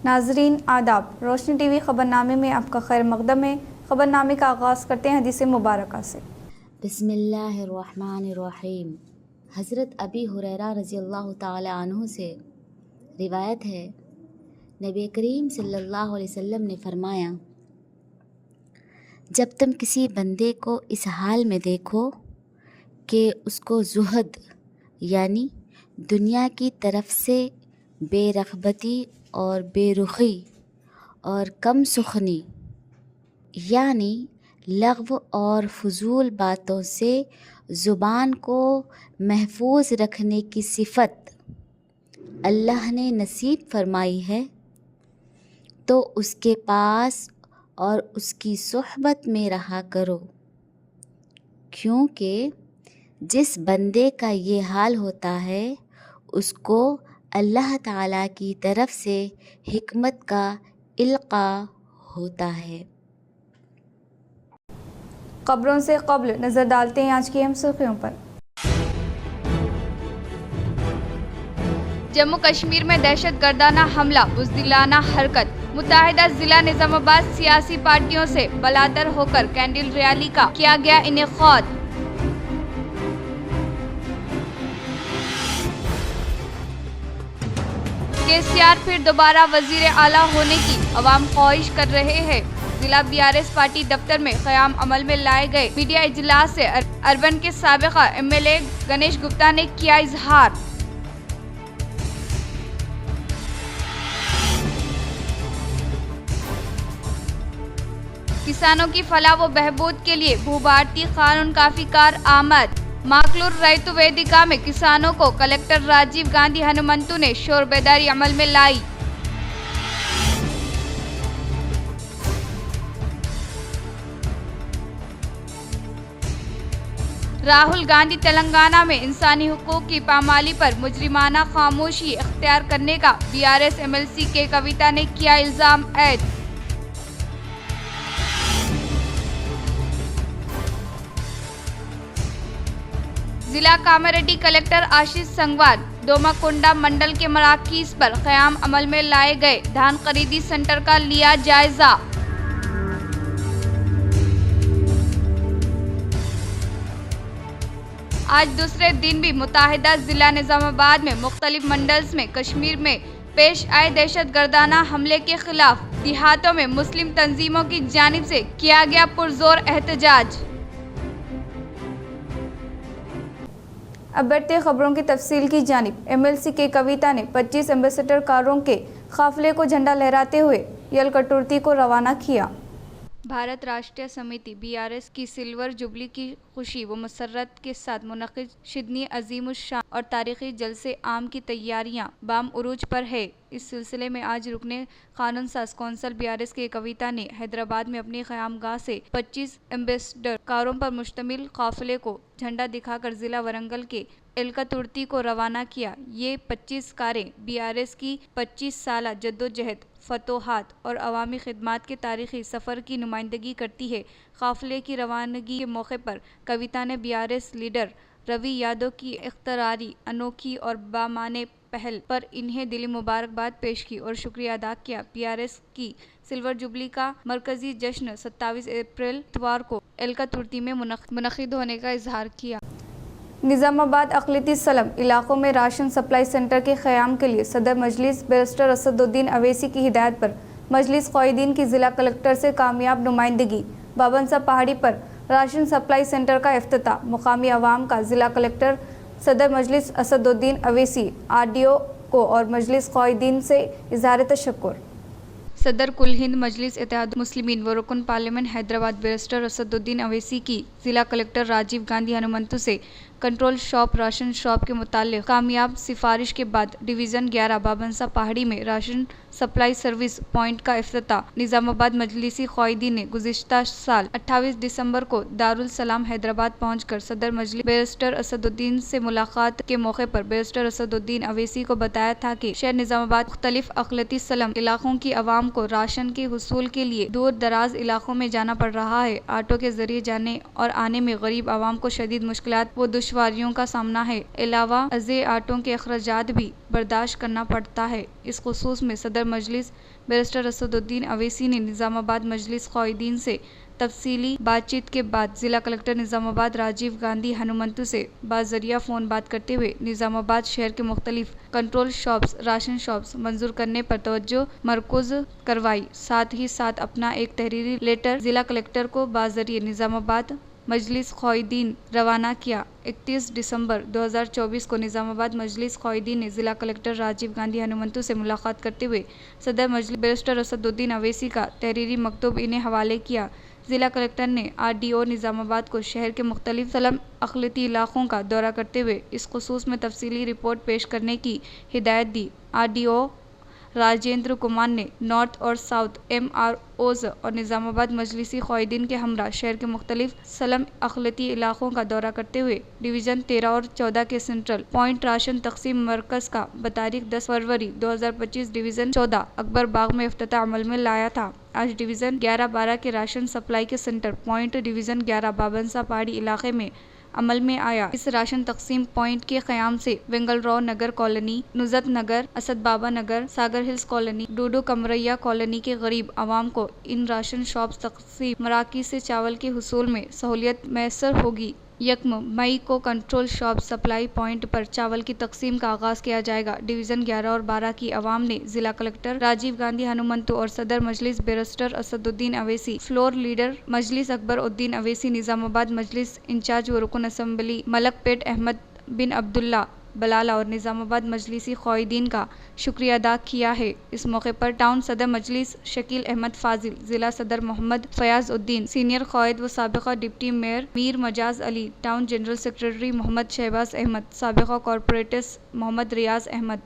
नाजरीन आदाब, रोशनी टीवी ख़बरनामे में आपका खैर मक़दम है। ख़बरनामे का आगाज़ करते हैं हदीस मुबारक से। बिस्मिल्लाहिर्रहमानिर्रहीम। हज़रत अबी हुरैरा रज़ियल्लाहु ताला अन्हु से रिवायत है, नबी करीम सल्लल्लाहु अलैहि वसल्लम ने फरमाया, जब तुम किसी बंदे को इस हाल में देखो कि उसको ज़ुहद यानी दुनिया की तरफ से बेरग़बती और बेरुखी और कम सुखनी यानी लग़्व और फ़ुज़ूल बातों से ज़ुबान को महफूज रखने की सिफ़त अल्लाह ने नसीब फरमाई है, तो उसके पास और उसकी सोहबत में रहा करो, क्योंकि जिस बंदे का ये हाल होता है उसको अल्लाह ताला की तरफ से हिकमत का इल्क़ा होता है। खबरों से क़ब्ल नज़र डालते हैं आज की अहम सुर्खियों पर। जम्मू कश्मीर में दहशतगर्दाना हमला, बुज़दिलाना हरकत। मुत्तहिदा ज़िला निज़ामाबाद सियासी पार्टियों से बलादर होकर कैंडल रैली का किया गया इनेकाद। केसीआर फिर दोबारा वजीर आला होने की अवाम ख्वाहिश कर रहे हैं। जिला बीआरएस पार्टी दफ्तर में क़याम अमल में लाए गए मीडिया इजलास से अर्बन के साबिक़ा एमएलए गणेश गुप्ता ने किया इजहार। किसानों की फलाह व बहबूद के लिए भू-भारतीय कानून काफी कार आमद। माकलूर रैतु वेदिका में किसानों को कलेक्टर राजीव गांधी हनुमंतु ने शोर बेदारी अमल में लाई। राहुल गांधी तेलंगाना में इंसानी हुकूक की पामाली पर मुजरिमाना खामोशी इख्तियार करने का बीआरएस एमएलसी के कविता ने किया इल्जाम ऐद। जिला कामारेड्डी कलेक्टर आशीष संगवार दोमाकोंडा मंडल के मराकीज पर क़याम अमल में लाए गए धान खरीदी सेंटर का लिया जायजा। आज दूसरे दिन भी मुत्तहिदा ज़िला निज़ामाबाद में मुख्तलिफ मंडल्स में कश्मीर में पेश आए दहशतगर्दाना हमले के खिलाफ देहातों में मुस्लिम तंजीमों की जानिब से किया गया पुरजोर एहतजाज। अब बढ़ते खबरों की तफसील की जानिब। एमएलसी के कविता ने 25 एम्बेसडर कारों के काफिले को झंडा लहराते हुए यलकटुर्ती को रवाना किया। भारत राष्ट्रीय समिति बीआरएस की सिल्वर जुबली की खुशी व मसरत के साथ मुनक़िद शिदनी अज़ीमुश्शान और तारीख़ी जलसे आम की तैयारियां बाम उरूज पर है। इस सिलसिले में आज रुकने कानून साज कौंसल बीआरएस के कविता ने हैदराबाद में अपनी क़यामगाह से 25 एम्बेसडर कारों पर मुश्तमिल काफिले को झंडा दिखाकर ज़िला वरंगल के एलकतुर्ती को रवाना किया। ये 25 कारें बीआरएस की 25 साला जद्दोजहद, फतोहात और अवामी खिदमात के तारीख़ी सफ़र की नुमाइंदगी करती है। काफ़िले की रवानगी के मौके पर कविता ने बीआरएस लीडर रवि यादव की इख्तरारी अनोखी और बामाने पहल पर इन्हें दिली मुबारकबाद पेश की और शुक्रिया अदा किया। बीआरएस की सिल्वर जुबली का मरकजी जश्न 27 अप्रैल इतवार को एलकतुर्ती में मुनक़िद होने का इजहार किया। निज़ामाबाद अक़लियती सलम इलाक़ों में राशन सप्लाई सेंटर के क़याम के लिए सदर मजलिस बैरिस्टर असदुद्दीन अवैसी की हिदायत पर मजलिस क़ायदीन की ज़िला कलेक्टर से कामयाब नुमाइंदगी। बाबनसा पहाड़ी पर राशन सप्लाई सेंटर का इफ्तिताह। मुकामी अवाम का ज़िला कलेक्टर सदर मजलिस असदुद्दीन अवैसी आरडीओ को और मजलिस क़ायदीन से इज़हार तशक्कुर। सदर कुल हिंद मजलिस इत्तेहाद मुस्लिमीन व रुकन पार्लियामेंट हैदराबाद बैरिस्टर असदुद्दीन अवैसी की ज़िला कलेक्टर राजीव गांधी हनुमंतु से कंट्रोल शॉप राशन शॉप के मुताल्लिक़ कामयाब सिफारिश के बाद डिवीज़न 11 बाबनसा पहाड़ी में राशन सप्लाई सर्विस पॉइंट का इफ्तिताह। निज़ामाबाद मजलिसी क़ायदीन ने गुज़िश्ता साल 28 दिसंबर को दारुल सलाम हैदराबाद पहुंचकर सदर मजलिस बैरिस्टर असदुद्दीन से मुलाकात के मौके पर बैरिस्टर असदुद्दीन अवैसी को बताया था कि शहर निज़ामाबाद मुख्तलिफ अक़लियती सलम इलाक़ों की आवाम को राशन के हुसूल के लिए दूर दराज इलाक़ों में जाना पड़ रहा है। ऑटो के ज़रिए जाने और आने में गरीब आवाम को शदीद मुश्किलात व दुश्वारियों का सामना है। अलावा अज़े आटों के अखराजात भी बर्दाश्त करना पड़ता है। इस खुसूस में सदर मजलिस बैरिस्टर असदुद्दीन अवैसी ने निज़ामाबाद मजलिस क़ाइदीन से तफसीली बातचीत के बाद ज़िला कलेक्टर निज़ामाबाद राजीव गांधी हनुमंतु से बाज़रिया फ़ोन बात करते हुए निज़ामाबाद शहर के मुख्तलिफ कंट्रोल शॉप्स, राशन शॉप्स मंजूर करने पर तवज्जो मरकूज़ करवाई। साथ ही साथ अपना एक तहरीरी लेटर ज़िला कलेक्टर को बाज़रिए निज़ामाबाद मजलिस क़ाइदीन रवाना किया। 31 दिसंबर 2024 को निज़ामाबाद मजलिस क़ाइदीन ने ज़िला कलेक्टर राजीव गांधी हनुमंतु से मुलाकात करते हुए सदर मजलिस बैरिस्टर असदुद्दीन अवैसी का तहरीरी मकतूब इन्हें हवाले किया। ज़िला कलेक्टर ने RDO निज़ामाबाद को शहर के मुख्तलिफ सलम अक़लियती इलाक़ों का दौरा करते हुए इस खुसूस में तफसीली रिपोर्ट पेश करने की हिदायत दी। RDO राजेंद्र कुमार ने नॉर्थ और साउथ MROs और निज़ामाबाद मजलिसी क़ाइदीन के हमरा शहर के मुख्तलिफ सलम अक़लियती इलाक़ों का दौरा करते हुए डिवीज़न 13 और 14 के सेंट्रल पॉइंट राशन तकसीम मरकज़ का बतारीख 10 फरवरी 2025 डिवीज़न 14 अकबर बाग में इफ्तिताह अमल में लाया था। आज डिवीज़न 11-12 के राशन सप्लाई के सेंटर पॉइंट डिवीज़न 11 बाबनसा पहाड़ी इलाके में अमल में आया। इस राशन तकसीम पॉइंट के क़याम से वेंगलराव नगर कॉलोनी, नुज़त नगर, असद बाबा नगर, सागर हिल्स कॉलोनी, डूडू कमरैया कॉलोनी के गरीब आवाम को इन राशन शॉप्स तकसीम मराकीज़ से चावल के हुसूल में सहूलियत मैसर होगी। 1 मई को कंट्रोल शॉप सप्लाई पॉइंट पर चावल की तकसीम का आगाज़ किया जाएगा। डिवीज़न 11 और 12 की आवाम ने ज़िला कलेक्टर राजीव गांधी हनुमंतु और सदर Majlis barrister Asaduddin Owaisi, floor leader Majlis Akbaruddin Owaisi, Nizamabad Majlis in charge व रुकन असम्बली मलकपेट अहमद बिन अब्दुल्ला बलाला और निज़ामाबाद मजलिसी क़ाइदीन का शुक्रिया अदा किया है। इस मौके पर टाउन सदर मजलिस शकील अहमद फाजिल, ज़िला सदर मोहम्मद फयाज उद्दीन, सीनियर क़ाइद व साबिक़ा deputy mayor Mir Majaz Ali, town general secretary Mohammed Shahbaz Ahmed, साबिक़ा कॉरपोरेटर्स मोहम्मद रियाज अहमद,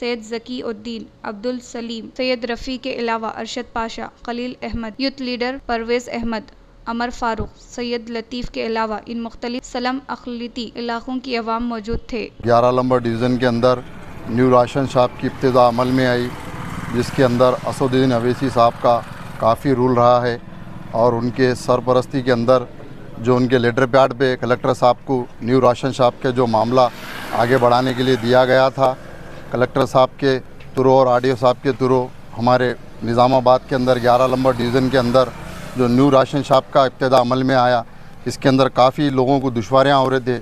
सैयद ज़की उद्दीन, अब्दुल सलीम, सैयद रफ़ी के अलावा अरशद पाशा, खलील अहमद, यूथ लीडर परवेज़ अहमद, अमर फारूक, सैयद लतीफ़ के अलावा इन मुख्तलिफ सलम अक़लियती इलाक़ों की अवाम मौजूद थे। 11 नंबर डिवीज़न के अंदर न्यू राशन शॉप की इब्तिदा अमल में आई, जिसके अंदर असदुद्दीन अवैसी साहब का काफ़ी रूल रहा है और उनके सरपरस्ती के अंदर जो उनके लेटर पैड पे कलेक्टर साहब को न्यू राशन शॉप के जो मामला आगे बढ़ाने के लिए दिया गया था, कलेक्टर साहब के थ्रू और RDO साहब के थ्रू हमारे निज़ामाबाद के अंदर 11 नंबर डिवीज़न के अंदर जो न्यू राशन शॉप का इब्तिदा अमल में आया, इसके अंदर काफ़ी लोगों को दुश्वारियाँ हो रहे थे।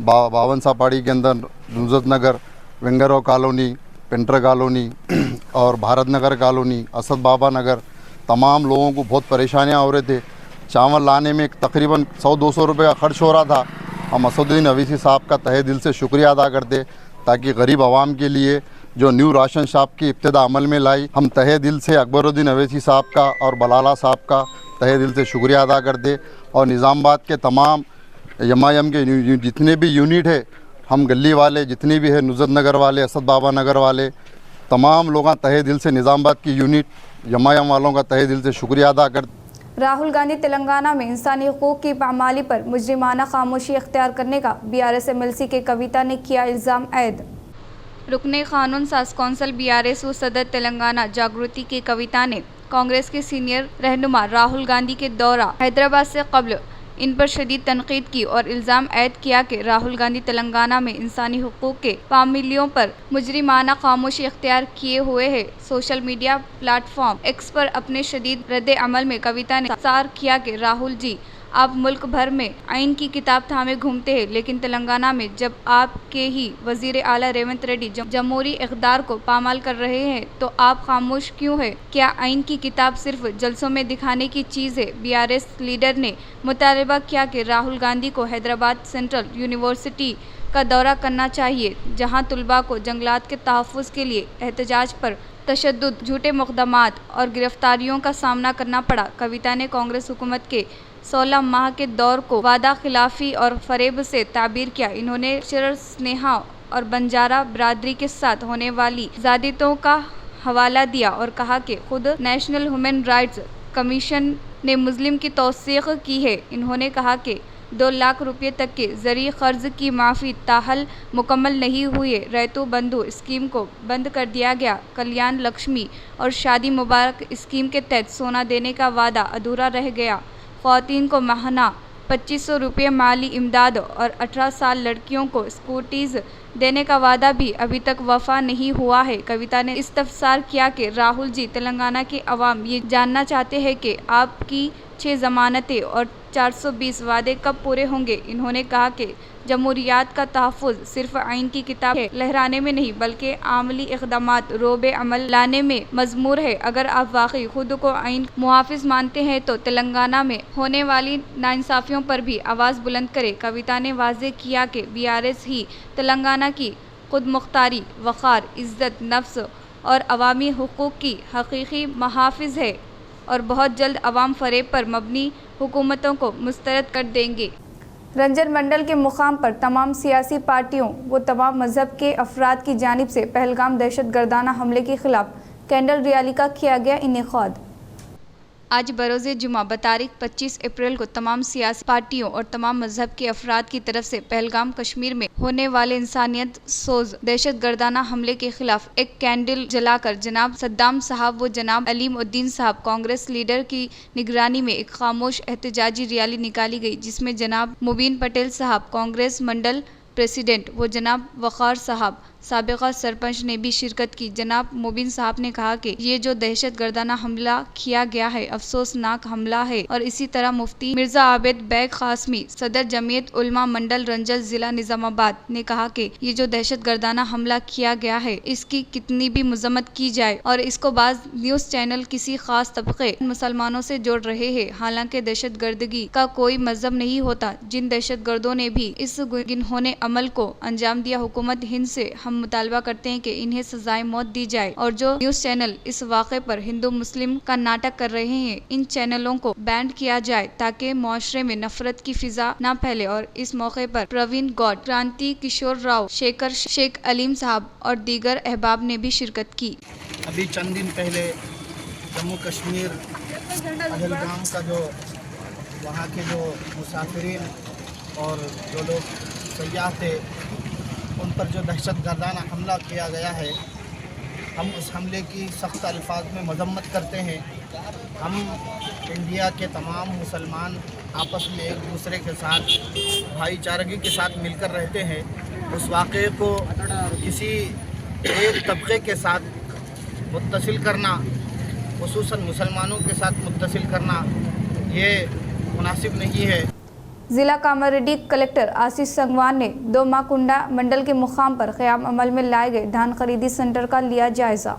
बावनसा पहाड़ी के अंदर नुज़त नगर, वेंगराव कॉलोनी, पेंटर कॉलोनी और भारत नगर कॉलोनी, असद बाबा नगर, तमाम लोगों को बहुत परेशानियाँ हो रहे थे। चावल लाने में तकरीबन 100-200 रुपये का ख़र्च हो रहा था। हम असदुद्दीन अवैसी साहब का तहे दिल से शुक्रिया अदा करते ताकि गरीब आवाम के लिए जो न्यू राशन शॉप की इब्तिदा अमल में लाई, हम तहे दिल से अकबरुद्दीन अवैसी साहब का और बलाला साहब का तहे दिल से शुक्रिया अदा करते और निज़ामाबाद के तमाम MIM के जितने भी यूनिट है, हम गली वाले जितने भी है, नुज़त नगर वाले, असद बाबा नगर वाले, तमाम लोग तहे दिल से निज़ामाबाद की यूनिट MIM वालों का तहे दिल से शुक्रिया अदा करते। राहुल गांधी तेलंगाना में इंसानी हुकूक की पामाली पर मुजरिमाना खामोशी इख्तियार करने का BRS MLC के कविता ने किया इल्ज़ाम ऐद। रुकने क़ानून साज कौंसल BRS व सदर तेलंगाना जागृति के कविता ने कांग्रेस के सीनियर रहनुमा राहुल गांधी के दौरा हैदराबाद से कब्ल इन पर शदीद तनकीद की और इल्ज़ाम ऐद किया कि राहुल गांधी तेलंगाना में इंसानी हुकूक के पामिलियों पर मुजरिमाना खामोशी इख्तियार किए हुए है। सोशल मीडिया प्लेटफॉर्म X पर अपने शदीद रद्द अमल में कविता ने सार किया कि राहुल जी, आप मुल्क भर में आइन की किताब थामे घूमते हैं, लेकिन तेलंगाना में जब आपके ही वज़ीर आला रेवंत रेड्डी जमहूरी इक़्तिदार को पामाल कर रहे हैं तो आप खामोश क्यों है? क्या आइन की किताब सिर्फ जलसों में दिखाने की चीज़ है? BRS लीडर ने मुतालबा किया कि राहुल गांधी को हैदराबाद सेंट्रल यूनिवर्सिटी का दौरा करना चाहिए, जहाँ तलबा को जंगलात के तहफ़्फ़ुज़ के लिए एहतजाज पर तशद्दुद, झूठे मुक़दमात और गिरफ्तारियों का सामना करना पड़ा। कविता ने कांग्रेस हुकूमत के 16 माह के दौर को वादा खिलाफी और फरेब से ताबीर किया। इन्होंने शरर, स्नेहा और बंजारा बरादरी के साथ होने वाली ज़्यादतियों का हवाला दिया और कहा कि खुद नेशनल ह्यूमन राइट्स कमीशन ने मुस्लिम की तौसीक़ की है। इन्होंने कहा कि 2 लाख रुपये तक के ज़रिए क़र्ज़ की माफ़ी ताहल मुकम्मल नहीं हुई। रैतु बंधु स्कीम को बंद कर दिया गया। कल्याण लक्ष्मी और शादी मुबारक स्कीम के तहत सोना देने का वादा अधूरा रह गया। ख़वातीन को माहाना 2500 रुपये माली इमदाद और 18 साल लड़कियों को स्कूटीज देने का वादा भी अभी तक वफा नहीं हुआ है। कविता ने इस्तफसार किया कि राहुल जी, तेलंगाना के अवाम ये जानना चाहते हैं कि आपकी 6 जमानतें और 420 वादे कब पूरे होंगे। इन्होंने कहा कि जमहूरियत का तहफ़्फ़ुज़ सिर्फ आइन की किताब है लहराने में नहीं बल्कि आमली इक़दामात रोबे अमल लाने में मज़मूर है। अगर आप वाकई खुद को आइन मुहाफ़िज़ मानते हैं तो तेलंगाना में होने वाली नाइंसाफ़ियों पर भी आवाज़ बुलंद करें। कविता ने वाज़ेह किया कि BRS ही तेलंगाना की खुद मुख्तारी, वक़ार, इज़्ज़त नफ्स और अवामी हुकूक़ की हकीकी मुहाफ़िज़ है और बहुत जल्द अवाम फ़रेब पर मबनी हुकूमतों को मुस्तरद कर देंगे। रंजन मंडल के मुकाम पर तमाम सियासी पार्टियों व तमाम मजहब के अफराद की जानिब से पहलगाम दहशतगर्दाना हमले के खिलाफ कैंडल रैली का किया गया इनेकाद। आज बरोज़े जुमा बतारीख 25 अप्रैल को तमाम सियासी पार्टियों और तमाम मजहब के अफराद की तरफ से पहलगाम कश्मीर में होने वाले इंसानियत सोज दहशतगर्दाना हमले के खिलाफ एक कैंडल जलाकर जनाब सद्दाम साहब व जनाब अलीम उद्दीन साहब कांग्रेस लीडर की निगरानी में एक खामोश एहतजाजी रैली निकाली गई, जिसमें जनाब मुबीन पटेल साहब कांग्रेस मंडल प्रेसिडेंट व जनाब वक़ार साहब साबिक़ा सरपंच ने भी शिरकत की। जनाब मुबीन साहब ने कहा कि ये जो दहशतगर्दाना हमला किया गया है अफसोसनाक हमला है और इसी तरह मुफ्ती मिर्ज़ा आबिद बैग क़ासमी सदर जमीयत उलमा मंडल रंजल ज़िला निज़ामाबाद ने कहा कि ये जो दहशतगर्दाना हमला किया गया है इसकी कितनी भी मज़म्मत की जाए और इसको बाज़ न्यूज़ चैनल किसी ख़ास तबक़े मुसलमानों से जोड़ रहे हैं, हालांकि दहशतगर्दगी का कोई मज़हब नहीं होता। जिन दहशतगर्दों ने भी इस घिनौने अमल को अंजाम दिया, हुकूमत हिंद से हम मुतालबा करते हैं कि इन्हें सजाए मौत दी जाए और जो न्यूज़ चैनल इस वाक़े पर हिंदू मुस्लिम का नाटक कर रहे हैं इन चैनलों को बैन किया जाए ताकि मुआशरे में नफरत की फिजा न फैले। और इस मौके पर प्रवीण गौड़, क्रांति किशोर राव, शेखर शेख अलीम साहब और दीगर अहबाब ने भी शिरकत की। अभी चंद दिन पहले जम्मू कश्मीर पहलगाम का जो वहाँ के जो मुसाफिरीन और जो लोग सयाह थे उन पर जो दहशतगर्दाना हमला किया गया है, हम उस हमले की सख्त अल्फाज में मजम्मत करते हैं। हम इंडिया के तमाम मुसलमान आपस में एक दूसरे के साथ भाईचारगी के साथ मिलकर रहते हैं। उस वाक़े को किसी एक तबके के साथ मुत्तसिल करना, खुसूसन मुसलमानों के साथ मुत्तसिल करना, ये मुनासिब नहीं है। जिला कामारेड्डी कलेक्टर आशीष संगवान ने दोमाकुंडा मंडल के मुकाम पर क़याम अमल में लाए गए धान खरीदी सेंटर का लिया जायज़ा।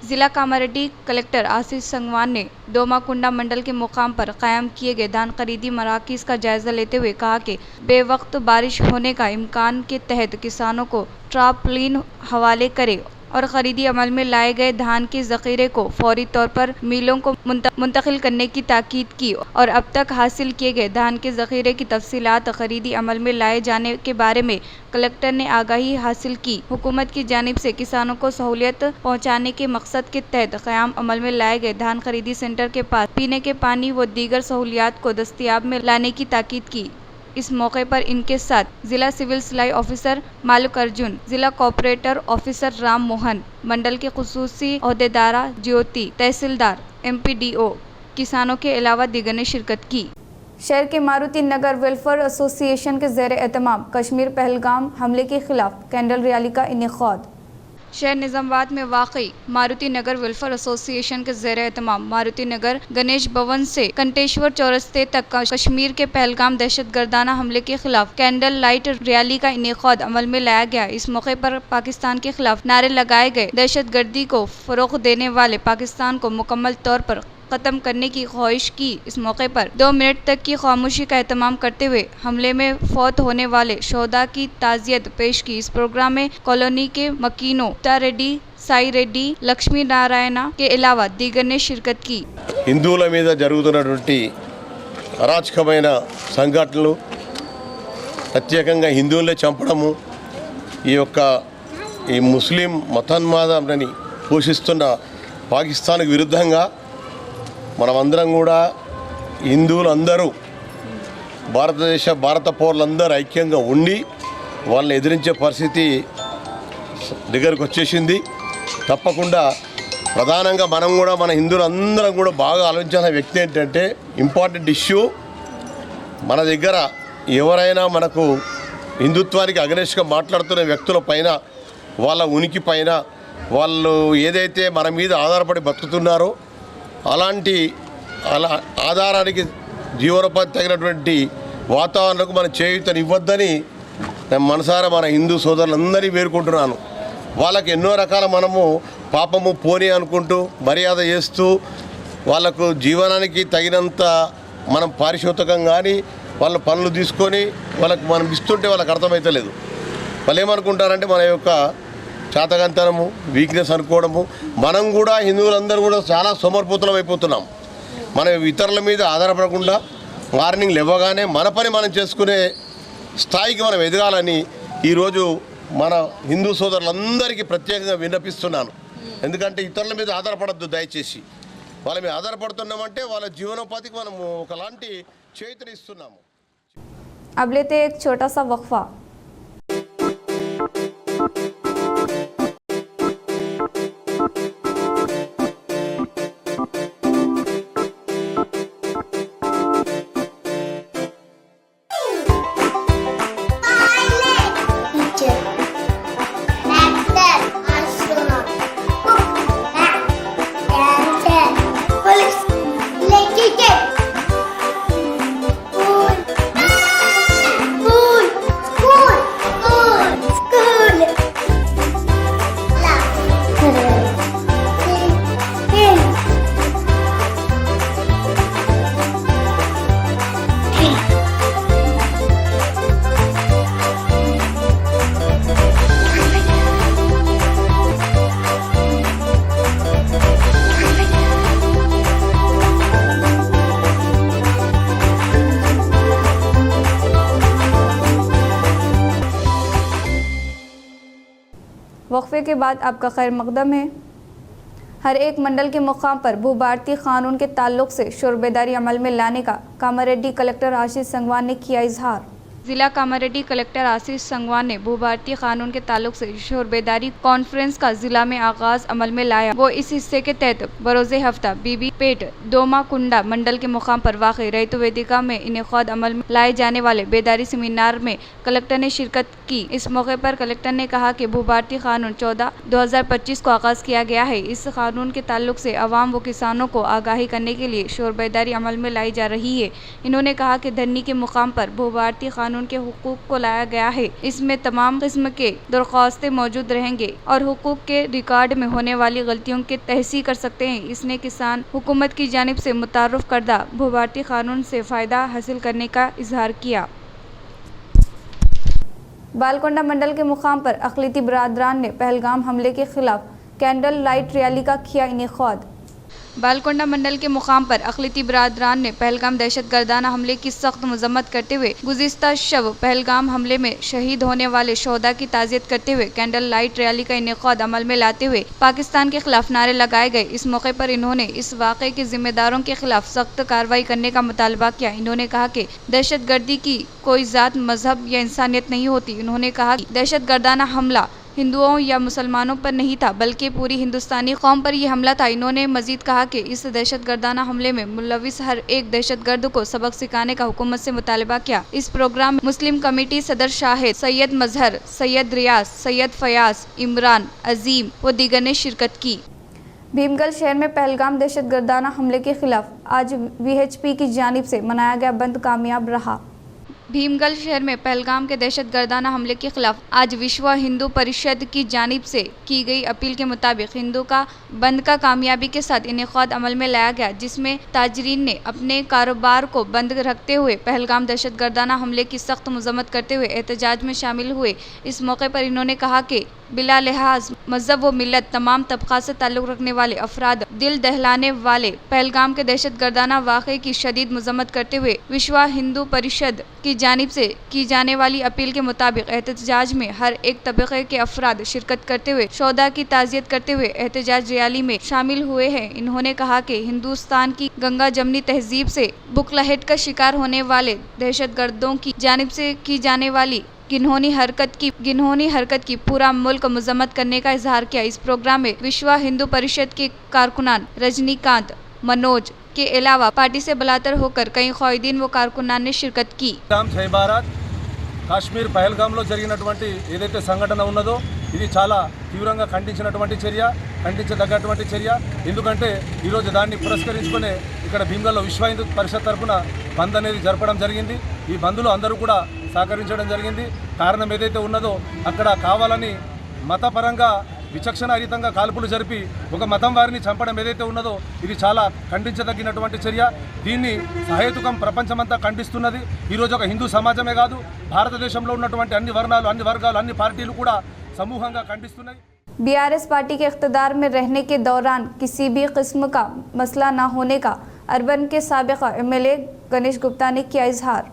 जिला कामारेड्डी कलेक्टर आशीष संगवान ने दोमाकुंडा मंडल के मुकाम पर कायम किए गए धान खरीदी मराकज़ का जायज़ा लेते हुए कहा कि बेवक्त बारिश होने का इम्कान के तहत किसानों को ट्रापलिन हवाले करे और ख़रीदी अमल में लाए गए धान के ज़ख़ीरे को फौरी तौर पर मिलों को मुंतकिल करने की ताकीद की और अब तक हासिल किए गए धान के ज़ख़ीरे की तफसीलात ख़रीदी अमल में लाए जाने के बारे में कलेक्टर ने आगाही हासिल की। हुकूमत की जानिब से किसानों को सहूलियत पहुँचाने के मकसद के तहत क़याम अमल में लाए गए धान खरीदी सेंटर के पास पीने के पानी व दीगर सहूलियात को दस्तियाब में लाने की ताकीद की। इस मौके पर इनके साथ जिला सिविल सप्लाई ऑफिसर मालिक अर्जुन, जिला कोऑपरेटर ऑफिसर राम मोहन, मंडल के खुसूसी ओहदेदारा ज्योति, तहसीलदार, MPDO, किसानों के अलावा दीगर ने शिरकत की। शहर के मारुति नगर वेलफेयर एसोसिएशन के ज़ेर एहतमाम कश्मीर पहलगाम हमले के खिलाफ कैंडल रैली का इनेकाद। शहर निज़ामाबाद में वाक़ई मारुति नगर वेलफेयर एसोसिएशन के ज़ेर एहतमाम मारुति नगर गणेश भवन से कंटेश्वर चौरस्ते तक कश्मीर के पहलगाम दहशतगर्दाना हमले के खिलाफ कैंडल लाइट रैली का इनेकाद अमल में लाया गया। इस मौके पर पाकिस्तान के खिलाफ नारे लगाए गए। दहशतगर्दी को फ़रोग़ देने वाले पाकिस्तान को मुकम्मल तौर पर ख़त्म करने की ख्वाहिश की। इस मौके पर 2 मिनट तक की खामोशी का एहतमाम करते हुए हमले में फौत होने वाले शोहदा की ताज़ियत पेश की। इस प्रोग्राम में कॉलोनी के मकीनों रेड्डी, साई रेड्डी, लक्ष्मी नारायण के अलावा दीगर ने शिरकत की। హిందువుల మీద జరుగుతున్నటువంటి అరాచకమైన సంఘటనలు, ప్రత్యేకంగా హిందువులే చంపడము, ఈ ముస్లిం మతోన్మాదాన్ని పోషిస్తున్న పాకిస్తాన్కు విరుద్ధంగా మనమందరం కూడా హిందువులందరూ భారత పౌరులందరూ ఐక్యంగా ఉండి వాళ్ళని ఎదిరించే పరిస్థితి దగ్గరకు వచ్చేసింది. తప్పకుండా ప్రధానంగా మనం కూడా మన హిందువులందరం కూడా బాగా ఆలోచించాల్సిన వ్యక్తి ఏంటంటే ఇంపార్టెంట్ ఇష్యూ మన దగ్గర ఎవరైనా మనకు హిందుత్వానికి అగనెస్ట్గా మాట్లాడుతున్న వ్యక్తుల పైన, వాళ్ళ ఉనికి పైన, వాళ్ళు ఏదైతే మన మీద ఆధారపడి బతుకుతున్నారో అలాంటి ఆధారానికి జీవనోపాధి తగినటువంటి వాతావరణకు మనం చేయూతనివ్వద్దని మనసారా మన హిందూ సోదరులందరినీ వేడుకుంటున్నాను. వాళ్ళకి ఎన్నో రకాల మనము పాపము పోనీ అనుకుంటూ మర్యాద చేస్తూ వాళ్ళకు జీవనానికి తగినంత మనం పారితోషికం కానీ వాళ్ళ పనులు తీసుకొని వాళ్ళకు మనం ఇస్తుంటే వాళ్ళకి అర్థమవుతలేదు. వాళ్ళు ఏమనుకుంటారంటే మన యొక్క చాతకంతనము, వీక్నెస్ అనుకోవడము. మనం కూడా హిందువులందరూ కూడా చాలా సోమరిపోతులం అయిపోతున్నాం. మనం ఇతరుల మీద ఆధారపడకుండా మార్నింగ్ లేవగానే మన పని మనం చేసుకునే స్థాయికి మనం ఎదగాలని ఈరోజు మన హిందూ సోదరులందరికీ ప్రత్యేకంగా విన్నపిస్తున్నాను. ఎందుకంటే ఇతరుల మీద ఆధారపడద్దు దయచేసి. వాళ్ళ మీద ఆధారపడుతున్నామంటే వాళ్ళ జీవనోపాధికి మనము ఒకలాంటి చేయూతనిస్తున్నాము. अब लेते हैं एक छोटा सा वक्फा। वक्फे के बाद आपका खैर मकदम है। हर एक मंडल के मुकाम पर भूभारतीय कानून के ताल्लुक से शोरबेदारी अमल में लाने का कामारेड्डी कलेक्टर आशीष संगवान ने किया इजहार। जिला कामारेड्डी कलेक्टर आशीष संगवान ने भूभारतीय कानून के ताल्लुक से शोरबेदारी कॉन्फ्रेंस का जिला में आगाज अमल में लाया। वो इस हिस्से के तहत बरोज़े हफ्ता बीबी पेट दोमा कुंडा मंडल के मुकाम पर वाक़ई रैतु वेदिका में इनेकाद अमल में लाए जाने वाले बेदारी सेमिनार में कलेक्टर ने शिरकत की। इस मौके पर कलेक्टर ने कहा कि भूभारतीय कानून 14/2025 को आगाज किया गया है। इस कानून के ताल्लुक से अवाम व किसानों को आगाही करने के लिए शोरबेदारी अमल में लाई जा रही है। इन्होंने कहा कि धन्नी के मुकाम पर भूभारतीय कानून के हुकूक को लाया गया है। इसमें तमाम किस्म के दरख्वास्तें मौजूद रहेंगे और हुकूक के रिकॉर्ड में होने वाली गलतियों के तहसी कर सकते हैं। इसने किसान हुकूमत की जानिब से मुतारुफ करदा भूभारतीय कानून से फ़ायदा हासिल करने का इजहार किया। बालकोंडा मंडल के मुकाम पर अक़लियती बरादरान ने पहलगाम हमले के खिलाफ कैंडल लाइट रैली का किया इनेकाद। बालकोंडा मंडल के मुकाम पर अक़लियती बरादरान ने पहलगाम दहशत गर्दाना हमले की सख्त मजम्मत करते हुए गुज़िश्ता शब पहलगाम हमले में शहीद होने वाले शोहदा की ताज़ियत करते हुए कैंडल लाइट रैली का इनेकाद अमल में लाते हुए पाकिस्तान के खिलाफ नारे लगाए गए। इस मौके पर इन्होंने इस वाक़े के जिम्मेदारों के खिलाफ सख्त कार्रवाई करने का मुतालबा किया। इन्होंने कहा कि दहशत गर्दी की कोई ज़ात, मजहब या इंसानियत नहीं होती। उन्होंने कहा कि दहशत गर्दाना हमला हिंदुओं या मुसलमानों पर नहीं था बल्कि पूरी हिंदुस्तानी कौम पर यह हमला था। इन्होंने मजीद कहा कि इस दहशत गर्दाना हमले में मुलविस हर एक दहशत गर्द को सबक सिखाने का हुकूमत से मुतालबा किया। इस प्रोग्राम में मुस्लिम कमेटी सदर शाहिद, सैयद मजहर, सैयद रियाज, सैयद फयाज, इमरान, अजीम व दीगर ने शिरकत की। भीमगल शहर में पहलगाम दहशत गर्दाना हमले के खिलाफ आज VHP की जानिब से मनाया गया बंद कामयाब रहा। भीमगल शहर में पहलगाम के दहशत गर्दाना हमले के खिलाफ आज विश्व हिंदू परिषद की जानिब से की गई अपील के मुताबिक हिंदू का बंद का कामयाबी के साथ इनेकाद अमल में लाया गया, जिसमें ताजरीन ने अपने कारोबार को बंद रखते हुए पहलगाम दहशत गर्दाना हमले की सख्त मजम्मत करते हुए एहतजाज में शामिल हुए। इस मौके पर इन्होंने कहा कि बिला लिहाज मजहब व मिलत तमाम तबका से ताल्लुक़ रखने वाले अफराद दिल दहलाने वाले पहलगाम के दहशत गर्दाना वाक़े की शदीद मजम्मत करते हुए विश्व हिंदू परिषद की जानिब से की जाने वाली अपील के मुताबिक एहतजाज में हर एक तबके के अफराद शिरकत करते हुए शोहदा की ताज़ियत करते हुए एहतजाज रैली में शामिल हुए हैं। इन्होंने कहा कि हिंदुस्तान की गंगा जमनी तहजीब से बुखलाहट का शिकार होने वाले दहशत गर्दों की जानिब से की जाने वाली गिनहोनी हरकत की पूरा मुल्क मजम्मत करने का इजहार किया। इस प्रोग्राम में विश्व हिंदू परिषद के कारकुनान रजनीकांत, मनोज, के अलावा पार्टी से बलात्कार होकर कई क़ायदीन व कारकुनान ने शिरकत की। జై భారత్ కాశ్మీర్ పహల్గామ్లో జరిగినటువంటి ఏదైతే సంఘటన ఉన్నదో ఇది చాలా తీవ్రంగా ఖండించదగ్గటువంటి చర్య. ఎందుకంటే ఈరోజు దాన్ని పురస్కరించుకునే ఇక్కడ భీమ్గల్లో విశ్వ హిందూ పరిషత్ తరఫున బంద్ అనేది జరపడం జరిగింది. ఈ బంద్లో అందరూ కూడా సహకరించడం జరిగింది. కారణం ఏదైతే ఉన్నదో అక్కడ కావాలని మతపరంగా విచక్షణారహితంగా కాల్పులు జరిపి ఒక మతం వారిని చంపడం ఏదైతే ఉన్నదో ఇది చాలా ఖండించదగినటువంటి చర్య. దీన్ని సహేతుకం ప్రపంచమంతా ఖండిస్తున్నది. ఈరోజు ఒక హిందూ సమాజమే కాదు భారతదేశంలో ఉన్నటువంటి అన్ని వర్ణాలు, అన్ని వర్గాలు, అన్ని పార్టీలు కూడా సమూహంగా ఖండిస్తున్నాయి. बीआरएस पार्टी के इख्तिदार में रहने के दौरान किसी भी किस्म का मसला न होने का अर्बन के साबिका एमएलए गणेश गुप्ता ने किया इजहार।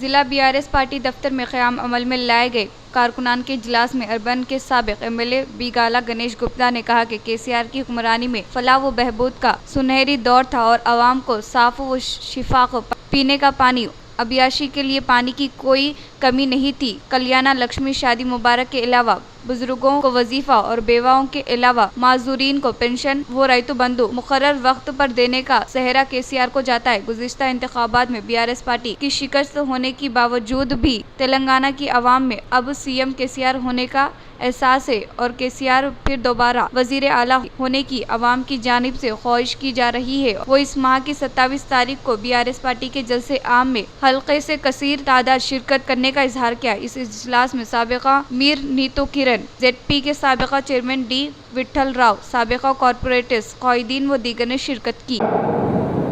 जिला बीआरएस पार्टी दफ्तर में क़याम अमल में लाए गए कारकुनान के इजलास में अर्बन के साबिक एमएलए बीगाला गणेश गुप्ता ने कहा कि केसीआर की हुक्मरानी में फलाह व बहबूद का सुनहरी दौर था और आवाम को साफ व शिफाफ पीने का पानी, अबियाशी के लिए पानी की कोई कमी नहीं थी। कल्याणा लक्ष्मी शादी मुबारक के अलावा बुजुर्गों को वजीफा और बेवाओं के अलावा माजूरीन को पेंशन व रैतु बंधु मुकर्रर वक्त पर देने का सहरा केसीआर को जाता है। गुज़िश्ता इंतखाबात में बीआरएस पार्टी की शिकस्त होने के बावजूद भी तेलंगाना की आवाम में अब सीएम केसीआर होने का एहसास है और केसीआर फिर दोबारा वजीर आला होने की आवाम की जानिब से ख्वाहिश की जा रही है। वो इस माह की 27 तारीख को बीआरएस पार्टी के जलसे आम में हल्के से कसीर तादाद शिरकत करने का इजहार किया। इस इजलास में साबिका मीर नीतू किरण, जेडपी के साबिका चेयरमैन डी विठल राव, साबिका कॉर्पोरेटर्स, क़ायदीन व दीगर ने शिरकत की।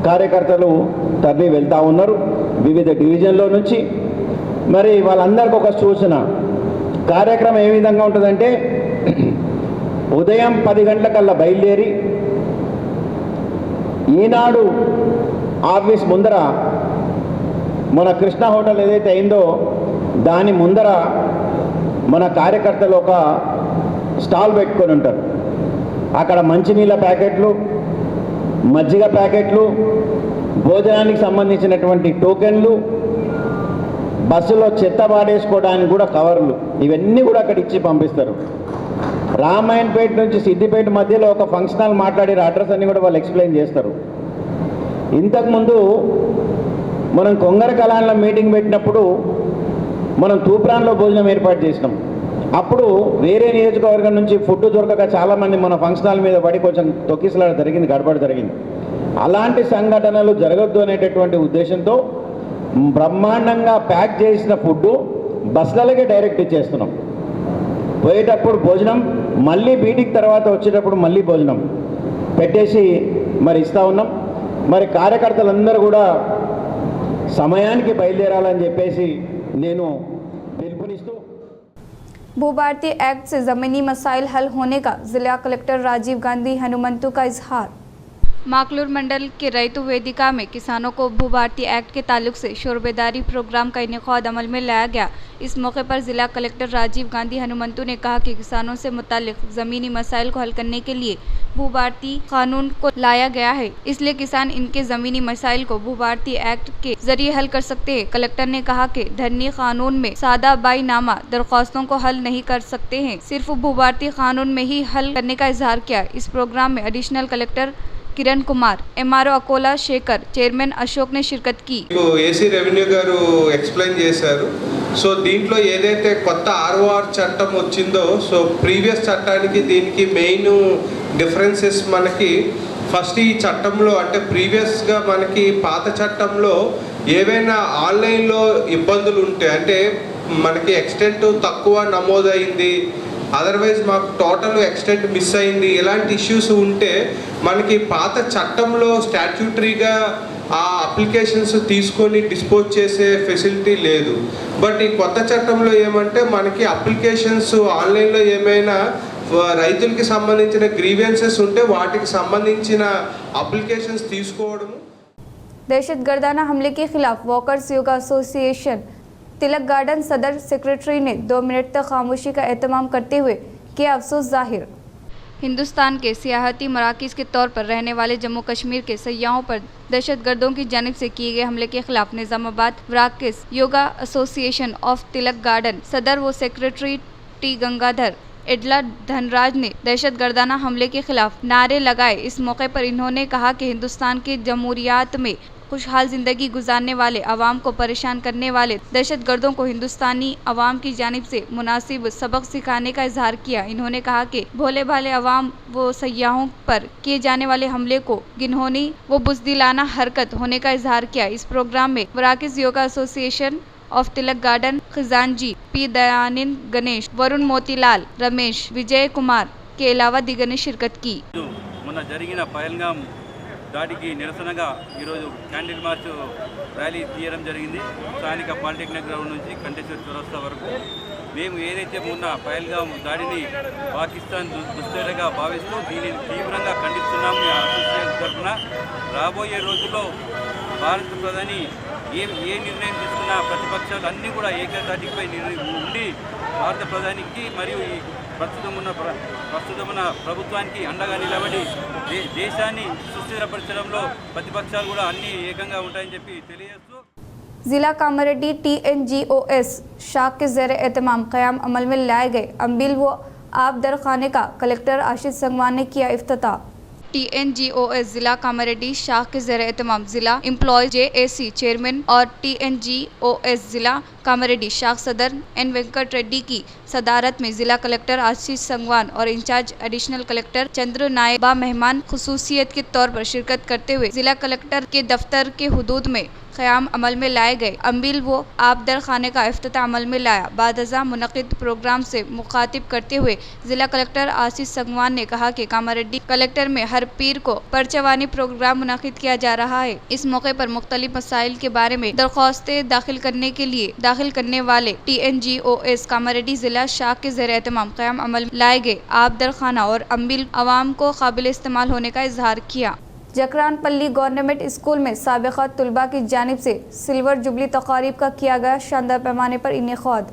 కార్యకర్తలు తరలి వెళ్తా ఉన్నారు వివిధ డివిజన్లో నుంచి. మరి వాళ్ళందరికీ ఒక సూచన, కార్యక్రమం ఏ విధంగా ఉంటుందంటే ఉదయం 10 గంటలకల్లా బయలుదేరి ఈనాడు ఆఫీస్ ముందర మన కృష్ణ హోటల్ ఏదైతే అయిందో దాని ముందర మన కార్యకర్తలు ఒక స్టాల్ పెట్టుకొని ఉంటారు. అక్కడ మంచినీళ్ళ ప్యాకెట్లు, మజ్జిగ ప్యాకెట్లు, భోజనానికి సంబంధించినటువంటి టోకెన్లు, బస్సులో చెత్త పాడేసుకోవడానికి కూడా కవర్లు, ఇవన్నీ కూడా అక్కడ ఇచ్చి పంపిస్తారు. రామాయణపేట నుంచి సిద్దిపేట మధ్యలో ఒక ఫంక్షన్ హాల్ మాట్లాడే అడ్రస్ అన్ని కూడా వాళ్ళు ఎక్స్ప్లెయిన్ చేస్తారు. ఇంతకుముందు మనం కొంగర కళాంలో మీటింగ్ పెట్టినప్పుడు మనం తూప్రాన్లో భోజనం ఏర్పాటు చేసినాం. అప్పుడు వేరే నియోజకవర్గం నుంచి ఫుడ్ దొరకక చాలామంది మన ఫంక్షన్ హాల్ మీద పడి కొంచెం తొక్కిసలాట జరిగింది, గడబడి జరిగింది. అలాంటి సంఘటనలు జరగద్దు అనేటటువంటి ఉద్దేశంతో బ్రహ్మాండంగా ప్యాక్ చేసిన ఫుడ్ బస్సులకే డైరెక్ట్ ఇచ్చేస్తున్నాం. పోయేటప్పుడు భోజనం, మళ్ళీ మీటింగ్ తర్వాత వచ్చేటప్పుడు మళ్ళీ భోజనం పెట్టేసి మరి ఇస్తూ ఉన్నాం. మరి కార్యకర్తలందరూ కూడా సమయానికి బయలుదేరాలని చెప్పేసి నేను పిలుపునిస్తూ भू भारती एक्ट से ज़मीनी मसाइल हल होने का जिला कलेक्टर राजीव गांधी हनुमंतु का इजहार। माकलूर मंडल के रैतु वेदिका में किसानों को भू भारती एक्ट के ताल्लुक से शोरबेदारी प्रोग्राम का इनेकाद अमल में लाया गया। इस मौके पर जिला कलेक्टर राजीव गांधी हनुमंतु ने कहा कि किसानों से मुताल्लिक ज़मीनी मसाइल को हल करने के लिए भू भारती कानून को लाया गया है, इसलिए किसान इनके ज़मीनी मसाइल को भू भारती एक्ट के जरिए हल कर सकते हैं। कलेक्टर ने कहा कि धरनी कानून में सादा बाईनामा दरख्वास्तों को हल नहीं कर सकते हैं, सिर्फ भू भारती कानून में ही हल करने का इजहार किया। इस प्रोग्राम में additional collector Kiran Kumar, MRO Akola Shekhar, chairman Ashok నే షిర్కత్ కి. ఏసీ రెవెన్యూ గారు ఎక్స్ప్లెయిన్ చేశారు. సో దీంట్లో ఏదైతే కొత్త ఆర్ఓఆర్ చట్టం వచ్చిందో, సో ప్రీవియస్ చట్టానికి దీనికి మెయిన్ డిఫరెన్సెస్ మనకి ఫస్ట్ ఈ చట్టంలో అంటే ప్రీవియస్గా మనకి పాత చట్టంలో ఏవైనా ఆన్లైన్లో ఇబ్బందులు ఉంటే అంటే మనకి ఎక్స్టెంట్ తక్కువ నమోదైంది, అదర్వైజ్ మాకు టోటల్ ఎక్స్టెంట్ మిస్ అయింది, ఇలాంటి ఇష్యూస్ ఉంటే మనకి పాత చట్టంలో స్టాట్యూటరీగా ఆ అప్లికేషన్స్ తీసుకొని డిస్పోజ్ చేసే ఫెసిలిటీ లేదు. బట్ ఈ కొత్త చట్టంలో ఏమంటే మనకి అప్లికేషన్స్ ఆన్లైన్లో ఏమైనా రైతులకి సంబంధించిన గ్రీవెన్సెస్ ఉంటే వాటికి సంబంధించిన అప్లికేషన్స్ తీసుకోవడము. दहशतगर्दाना हमले के खिलाफ वॉकर्स योगा एसोसिएशन तिलक गार्डन सदर सेक्रेटरी ने 2 मिनट तक खामोशी का एहतमाम करते हुए किया अफसोस जाहिर। हिंदुस्तान के सियाहती मराकज़ के तौर पर रहने वाले जम्मू कश्मीर के सयाहों पर दहशतगर्दों की जानिब से किए गए हमले के खिलाफ Nizamabad walkers yoga association of Tilak garden सदर व सेक्रेटरी टी गंगाधर एडला धनराज ने दहशतगर्दाना हमले के खिलाफ नारे लगाए। इस मौके पर इन्होंने कहा कि हिंदुस्तान के जमहूरियत में खुशहाल जिंदगी गुजारने वाले अवाम को परेशान करने वाले दहशतगर्दों को हिंदुस्तानी अवाम की जानिब से मुनासिब सबक सिखाने का इजहार किया। इन्होंने कहा कि भोले भाले अवाम व सयाहों पर किए जाने वाले हमले को घिनौनी व बुज़दिलाना हरकत होने का इजहार किया। इस प्रोग्राम में वराकिस yoga association of Tilak garden खजानजी, पी दयानंद, गणेश, वरुण मोतीलाल, रमेश, विजय कुमार के अलावा दिगर ने शिरकत की। దాడికి నిరసనగా ఈరోజు క్యాండిల్ మార్చ్ ర్యాలీ తీయడం జరిగింది. స్థానిక పాలిటెక్నిక్ గ్రౌండ్ నుంచి కంటేశ్వర్ చౌరస్తా వరకు మేము ఏదైతే మొన్న పహల్గామ్ దాడిని పాకిస్తాన్ దుశ్చర్యగా భావిస్తూ దీనిని తీవ్రంగా ఖండిస్తున్నాము. అసోసియేషన్ తరఫున రాబోయే రోజుల్లో భారత ప్రధాని ఏ నిర్ణయం తీసుకున్నా ప్రతిపక్షాలు అన్నీ కూడా ఏకతాటిపై ఉండి భారత ప్రధానికి మరియు ఈ ప్రస్తుతమున్న ప్రభుత్వానికి అండగా నిలబడి దేశాన్ని సుస్థిరపరచడంలో ప్రతిపక్షాలు కూడా అన్ని ఏకంగా ఉంటాయని చెప్పి తెలియజేస్తూ जिला कामारेड्डी TNGOS शाख के ज़ेर एहतमाम क़याम अमल में लाए गए अम्बिल व आब दरखाने का कलेक्टर आशीष संगवान ने किया इफ्तिताह। TNGOS जिला कामारेड्डी शाख के ज़ेर एहतमाम जिला एम्प्लॉय JAC चेयरमैन और TNGOS जिला कामारेड्डी शाख सदर N वेंकट रेड्डी की सदारत में जिला कलेक्टर आशीष संगवान और इंचार्ज एडिशनल कलेक्टर चंद्र नायक मेहमान खुसूसियत के तौर पर शिरकत करते हुए जिला कलेक्टर के दफ्तर के हुदूद में क़याम अमल में लाए गए अम्बिल व आबदर खाने का इफ्तिताह अमल में लाया। बादअज़ा मुनक़िद प्रोग्राम से मुखातिब करते हुए जिला कलेक्टर आशीष संगवान ने कहा कि कामारेड्डी कलेक्टर में हर पीर को परचवानी प्रोग्राम मुनक़िद किया जा रहा है। इस मौके पर मुख्तलिफ मसाइल के बारे में दरख्वास्तें दाखिल करने के लिए दाखिल करने वाले TNGOS कामारेड्डी जिला शाख के ज़ेर एहतमाम क़याम अमल लाए गए आबदर खाना और अम्बिल अवाम को काबिल इस्तेमाल होने का इजहार किया। जकरानपल्ली गवर्नमेंट स्कूल में साबिक़ा तलबा की जानिब से सिल्वर जुबली तक़ारीब का किया गया शानदार पैमाने पर इनेक़ाद।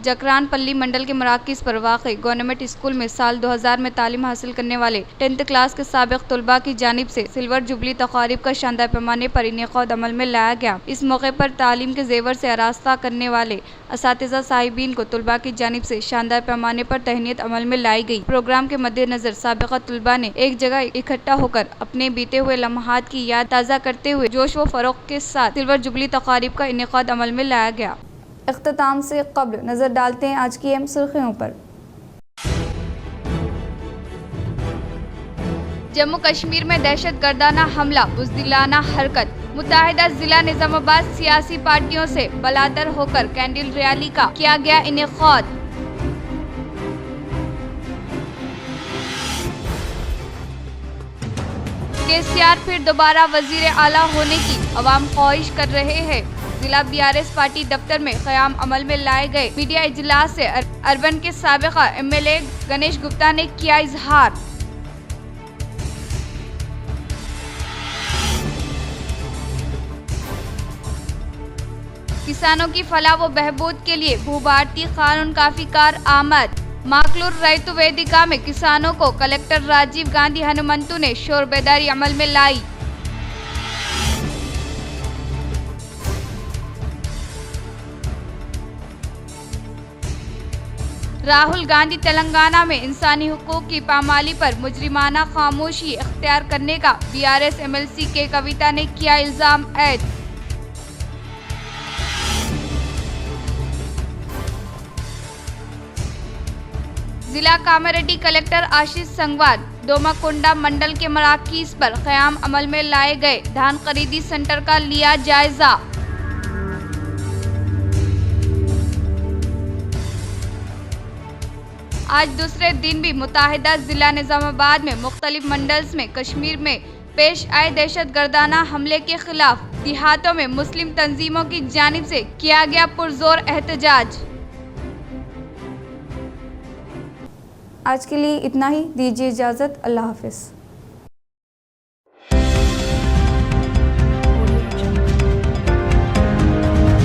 जकरानपल्ली मंडल के मराकिज़ पर वाक़ई गवर्नमेंट स्कूल में साल 2000 में तालीम हासिल करने वाले 10th क्लास के साबिक़ तलबा की जानिब से सिल्वर जुबली तक़ारीब का शानदार पैमाने पर इनेक़ाद अमल में लाया गया। इस मौके पर तालीम के जेवर से आरास्ता करने वाले असातिज़ा साहिबीन को तलबा की जानिब से शानदार पैमाने पर तहनीत अमल में लाई गई। प्रोग्राम के मद्देनज़र साबिक़ा तलबा ने एक जगह इकट्ठा होकर अपने बीते हुए लम्हात की याद ताज़ा करते हुए जोश व फ़रोग़ के साथ सिल्वर जुबली तक़ारीब का इनेक़ाद अमल में लाया गया। इख्तिताम से क़ब्ल नज़र डालते हैं आज की अहम सुर्ख़ियों पर। जम्मू कश्मीर में दहशतगर्दाना हमला, बुज़दिलाना हरकत। मुत्तहिदा जिला निज़ामाबाद सियासी पार्टियों से बलादर होकर कैंडल रैली का किया गया इनेक़ाद। केसीआर फिर दोबारा वज़ीर आला होने की अवाम ख्वाहिश कर रहे हैं। जिला BRS पार्टी दफ्तर में क़याम अमल में लाए गए मीडिया इजलास से अर्बन के साबिक़ा MLA गणेश गुप्ता ने किया इजहार। किसानों की फलाह व बहबूद के लिए भूभारती कानून काफी कार आमद। माकलूर रैतु वेदिका में किसानों को कलेक्टर राजीव गांधी हनुमंतु ने शोर बेदारी अमल में लाई। राहुल गांधी तेलंगाना में इंसानी हुकूक की पामाली पर मुजरिमाना खामोशी इख्तियार करने का BRS MLC के कविता ने किया इल्जाम ऐद। जिला कामारेड्डी कलेक्टर आशीष संगवान दोमाकोंडा मंडल के मराकीज पर क़याम अमल में लाए गए धान खरीदी सेंटर का लिया जायजा। आज दूसरे दिन भी मुत्तहिदा जिला निज़ामाबाद में मुख्तलिफ मंडल्स में कश्मीर में पेश आए दहशतगर्दाना हमले के खिलाफ देहातों में मुस्लिम तंजीमों की जानिब से किया गया पुरजोर एहतजाज। आज के लिए इतना ही, दीजिए इजाज़त। अल्लाह हाफ़िज़।